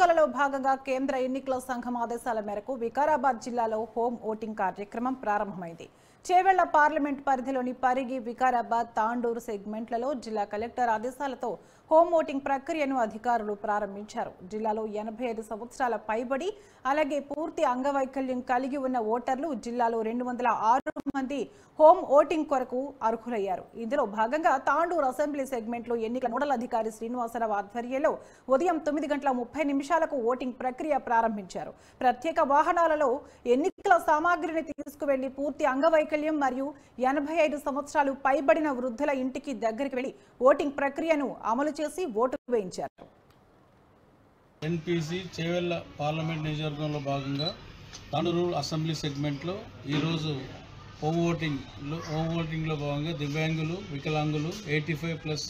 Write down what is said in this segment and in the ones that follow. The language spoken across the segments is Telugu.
ఎన్నికలలో భాగంగా కేంద్ర ఎన్నికల సంఘం ఆదేశాల మేరకు వికారాబాద్ జిల్లాలో హోమ్ ఓటింగ్ కార్యక్రమం ప్రారంభమైంది. చేవెళ్ల పార్లమెంట్ పరిధిలోని పరిగి, వికారాబాద్, తాండూరు సెగ్మెంట్లలో జిల్లా కలెక్టర్ ఆదేశాలతో హోమ్ ఓటింగ్ ప్రక్రియను అధికారులు ప్రారంభించారు. జిల్లాలో 85 సంవత్సరాల పైబడి అలాగే పూర్తి అంగవైకల్యం కలిగి ఉన్న ఓటర్లు జిల్లాలో 206 మంది హోమ్ ఓటింగ్ కొరకు అర్హులయ్యారు. ఇందులో భాగంగా తాండూరు అసెంబ్లీ సెగ్మెంట్లో ఎన్నికల నోడల్ అధికారి శ్రీనివాసరావు ఆధ్వర్యంలో ఉదయం 9:30 ఓటింగ్ ప్రక్రియ ప్రారంభించారు. ప్రత్యేక వాహనాలలో ఎన్నికల సామాగ్రిని తీసుకువెళ్లి పూర్తి అంగవైకల్యం మరియు 85 సంవత్సరాలు పైబడిన వృద్ధుల ఇంటికి దగ్గరికి వెళ్లి ఓటింగ్ ప్రక్రియను అమలు చేసి ఓటు వేయించారు. ఎన్పీసీ చేవెళ్ల పార్లమెంట్ నియోజకవర్గంలో భాగంగా తాండూరు అసెంబ్లీ సెగ్మెంట్లో ఈరోజు హోమ్ ఓటింగ్లో భాగంగా దివ్యాంగులు, వికలాంగులు, 85+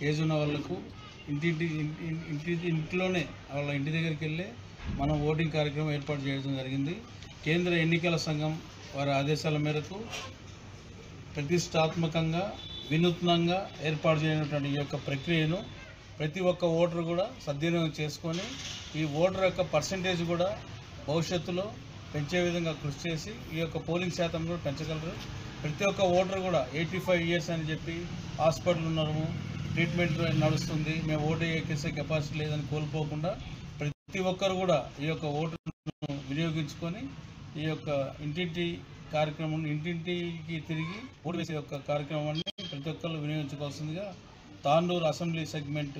ఏజ్ ఉన్న వాళ్లకు ఇంట్లోనే వాళ్ళ ఇంటి దగ్గరికి వెళ్ళి మనం ఓటింగ్ కార్యక్రమం ఏర్పాటు చేయడం జరిగింది. కేంద్ర ఎన్నికల సంఘం వారి ఆదేశాల మేరకు ప్రతిష్టాత్మకంగా వినూత్నంగా ఏర్పాటు చేయనటువంటి ఈ యొక్క ప్రక్రియను ప్రతి ఒక్క ఓటరు కూడా సద్వినియోగం చేసుకొని ఈ ఓటర్ యొక్క పర్సంటేజ్ కూడా భవిష్యత్తులో పెంచే విధంగా కృషి చేసి ఈ యొక్క పోలింగ్ శాతం కూడా పెంచగలరు. ప్రతి ఒక్క ఓటర్ కూడా 85 ఇయర్స్ అని చెప్పి హాస్పిటల్ ఉన్నాము, ట్రీట్మెంట్ నడుస్తుంది, మేము ఓటు ఎక్కేసే కెపాసిటీ లేదని కోల్పోకుండా ప్రతి ఒక్కరు కూడా ఈ యొక్క ఓటును వినియోగించుకొని ఈ యొక్క ఇంటింటికి తిరిగి ఓటు వేసే యొక్క కార్యక్రమాన్ని ప్రతి ఒక్కరు వినియోగించుకోవాల్సిందిగా తాండూరు అసెంబ్లీ సెగ్మెంట్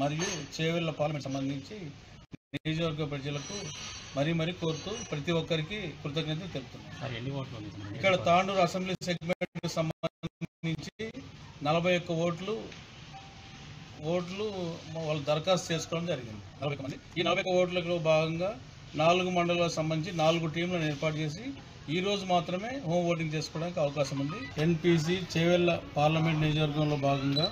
మరియు చేవెళ్ల పార్లమెంట్ సంబంధించి నియోజకవర్గ ప్రజలకు మరీ కోరుతూ ప్రతి ఒక్కరికి కృతజ్ఞతలు తెలుపుతున్నాం. ఇక్కడ తాండూరు అసెంబ్లీ సెగ్మెంట్ సంబంధించి 41 ఓట్లు వాళ్ళు దరఖాస్తు చేసుకోవడం జరిగింది. 41 మంది. ఈ 41 ఓట్లలో భాగంగా 4 మండలాలకు సంబంధించి 4 టీంలను ఏర్పాటు చేసి ఈ రోజు మాత్రమే హోమ్ ఓటింగ్ చేసుకోవడానికి అవకాశం ఉంది. ఎన్పీసీ చేవెళ్ల పార్లమెంట్ నియోజకవర్గంలో భాగంగా